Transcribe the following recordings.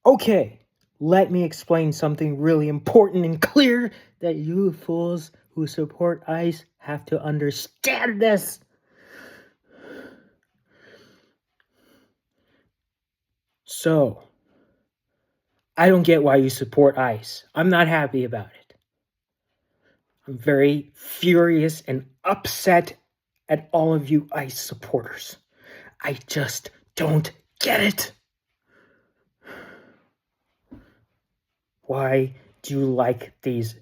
Okay, let me explain something really important and clear that you fools who support ICE have to understand this. So, I don't get why you support ICE. I'm not happy about it. I'm very furious and upset at all of you ICE supporters. I just don't get it. Why do you like these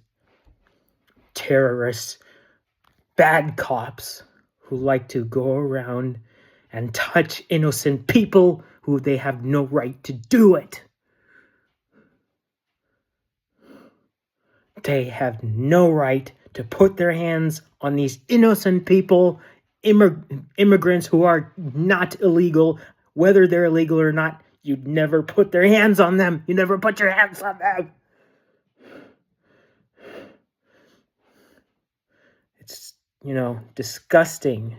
terrorists, bad cops who like to go around and touch innocent people who they have no right to do it? They have no right to put their hands on these innocent people, immigrants who are not illegal. Whether they're illegal or not, you'd never put their hands on them. You never put your hands on them. It's, disgusting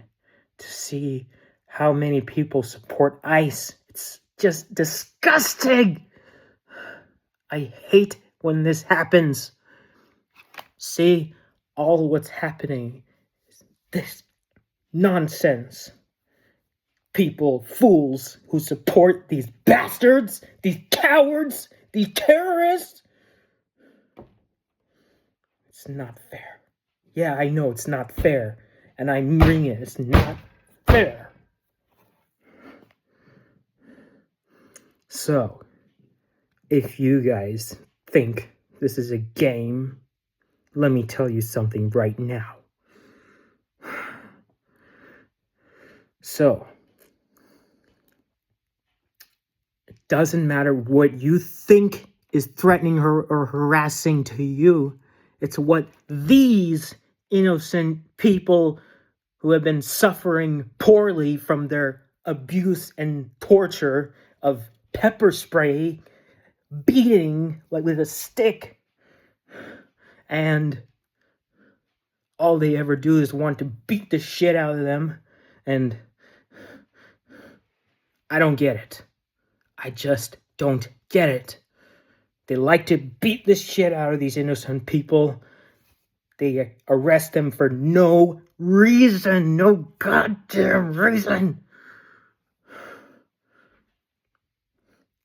to see how many people support ICE. It's just disgusting. I hate when this happens. See, all what's happening is this nonsense. People, fools who support these bastards, these cowards, these terrorists. It's not fair. Yeah, I know it's not fair, and I mean it. It's not fair. So, if you guys think this is a game, let me tell you something right now. So, it doesn't matter what you think is threatening her or harassing to you. It's what these innocent people who have been suffering poorly from their abuse and torture of pepper spray, beating like with a stick, and all they ever do is want to beat the shit out of them, and I don't get it. I just don't get it. They like to beat the shit out of these innocent people. They arrest them for no reason, no goddamn reason.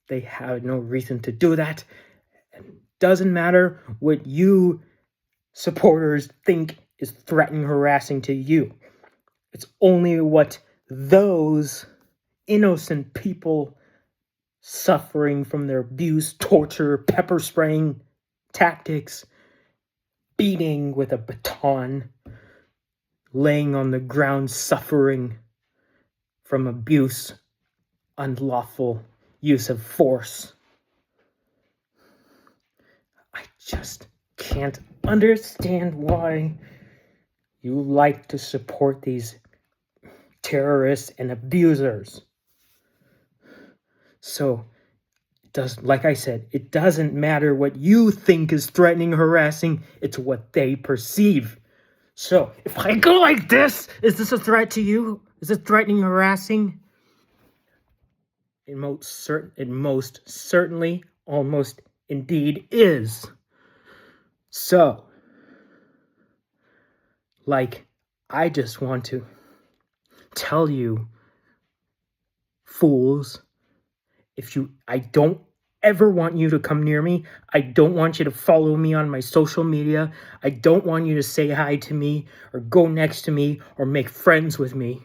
They have no reason to do that. It doesn't matter what you supporters think is threatening, harassing to you. It's only what those innocent people suffering from their abuse, torture, pepper spraying tactics, beating with a baton, laying on the ground suffering from abuse, unlawful use of force. I just can't understand why you like to support these terrorists and abusers. So, like I said, it doesn't matter what you think is threatening, harassing, it's what they perceive. So, if I go like this, is this a threat to you? Is it threatening, harassing? It most certainly, almost indeed is. So, I just want to tell you, fools, I don't ever want you to come near me. I don't want you to follow me on my social media. I don't want you to say hi to me or go next to me or make friends with me,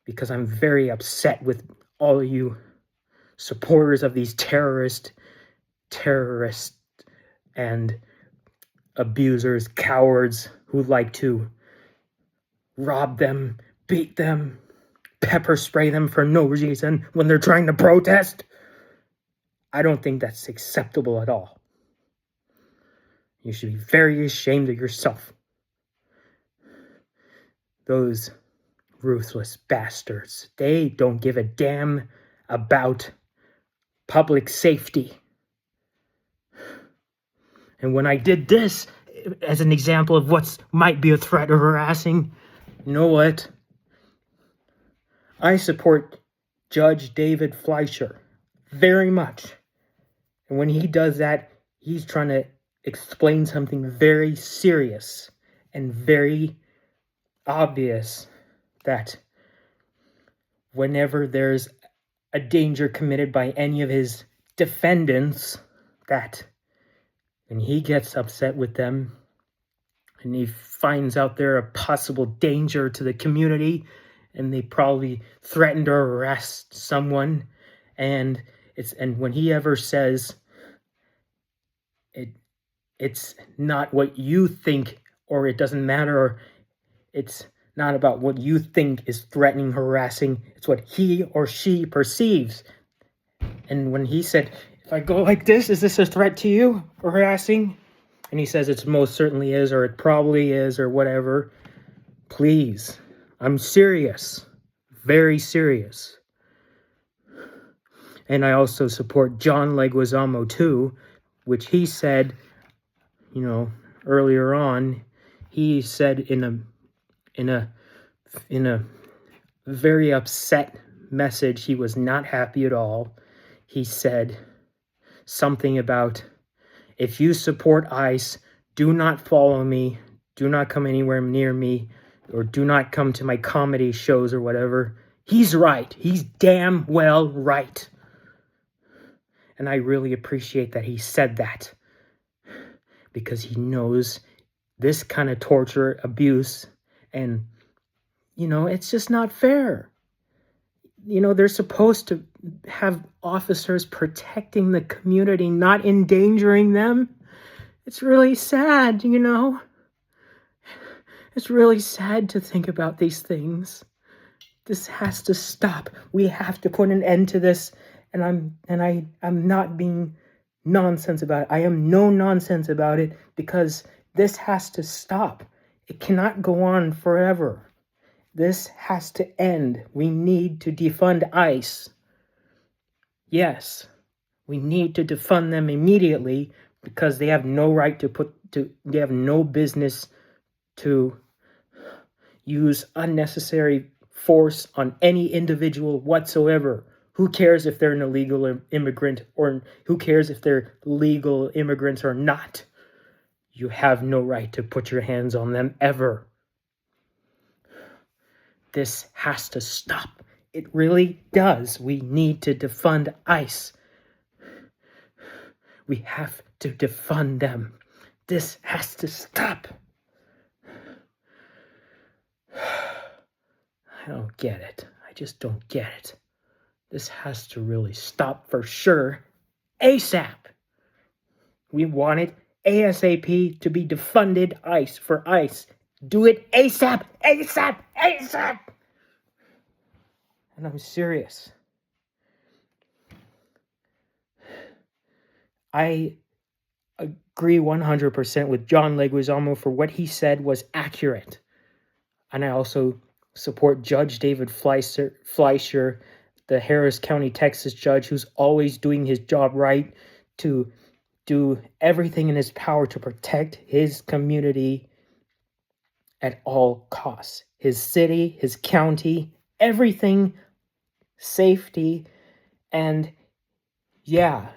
because I'm very upset with all of you supporters of these terrorists and abusers, cowards who like to rob them, beat them, pepper spray them for no reason when they're trying to protest. I don't think that's acceptable at all. You should be very ashamed of yourself. Those ruthless bastards, they don't give a damn about public safety. And when I did this as an example of what might be a threat or harassing, you know what? I support Judge David Fleischer very much. And when he does that, he's trying to explain something very serious and very obvious, that whenever there's a danger committed by any of his defendants, that when he gets upset with them and he finds out they're a possible danger to the community and they probably threatened or arrest someone, and when he ever says it's not what you think, or it doesn't matter, or it's not about what you think is threatening, harassing, it's what he or she perceives. And when he said, if I go like this, is this a threat to you or harassing? And he says it most certainly is, or it probably is, or whatever. Please, I'm serious, very serious. And I also support John Leguizamo too, which he said, earlier on, he said in a very upset message, he was not happy at all. He said something about, if you support ICE, do not follow me, do not come anywhere near me, or do not come to my comedy shows or whatever. He's right. He's damn well right. And I really appreciate that he said that, because he knows this kind of torture, abuse, and, it's just not fair. They're supposed to have officers protecting the community, not endangering them. It's really sad, It's really sad to think about these things. This has to stop. We have to put an end to this. And I'm not being nonsense about it. I am no nonsense about it, because this has to stop. It cannot go on forever. This has to end. We need to defund ICE. Yes, we need to defund them immediately, because they have no right they have no business to use unnecessary force on any individual whatsoever. Who cares if they're an illegal immigrant, or who cares if they're legal immigrants or not? You have no right to put your hands on them ever. This has to stop. It really does. We need to defund ICE. We have to defund them. This has to stop. I don't get it. I just don't get it. This has to really stop for sure. ASAP. We want it ASAP to be defunded ICE for ICE. Do it ASAP, ASAP, ASAP. And I'm serious. I agree 100% with John Leguizamo, for what he said was accurate. And I also support Judge David Fleischer, the Harris County, Texas judge, who's always doing his job right, to do everything in his power to protect his community at all costs. His city, his county, everything, safety. And yeah,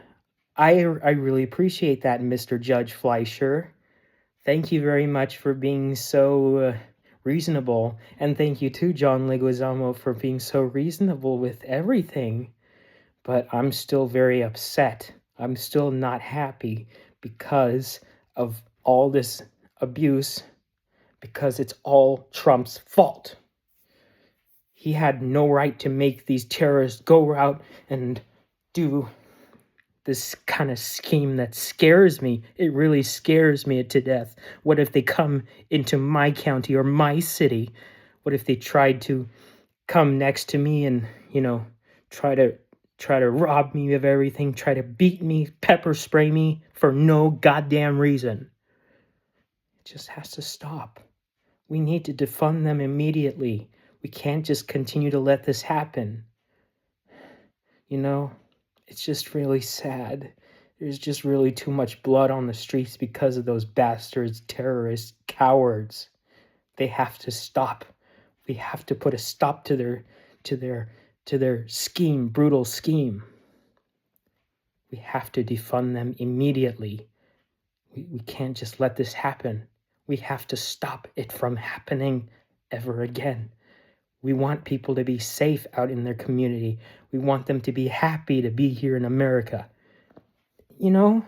I really appreciate that, Mr. Judge Fleischer. Thank you very much for being so reasonable. And thank you too, John Leguizamo, for being so reasonable with everything. But I'm still very upset. I'm still not happy because of all this abuse, because it's all Trump's fault. He had no right to make these terrorists go out and do this kind of scheme that scares me. It really scares me to death. What if they come into my county or my city? What if they tried to come next to me and, try to rob me of everything, try to beat me, pepper spray me for no goddamn reason? It just has to stop. We need to defund them immediately. We can't just continue to let this happen. It's just really sad. There's just really too much blood on the streets because of those bastards, terrorists, cowards. They have to stop. We have to put a stop to their scheme, brutal scheme. We have to defund them immediately. We can't just let this happen. We have to stop it from happening ever again. We want people to be safe out in their community. We want them to be happy to be here in America. You know,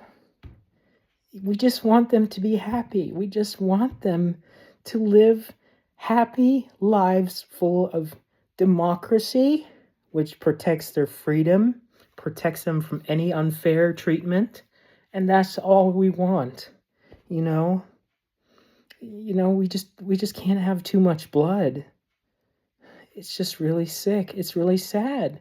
we just want them to be happy. We just want them to live happy lives full of democracy, which protects their freedom, protects them from any unfair treatment. And that's all we want. You know, we just can't have too much blood. It's just really sick. It's really sad.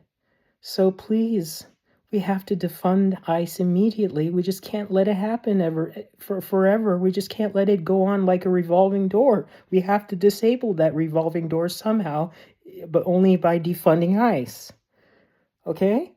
So please, we have to defund ICE immediately. We just can't let it happen forever. We just can't let it go on like a revolving door. We have to disable that revolving door somehow, but only by defunding ICE. Okay?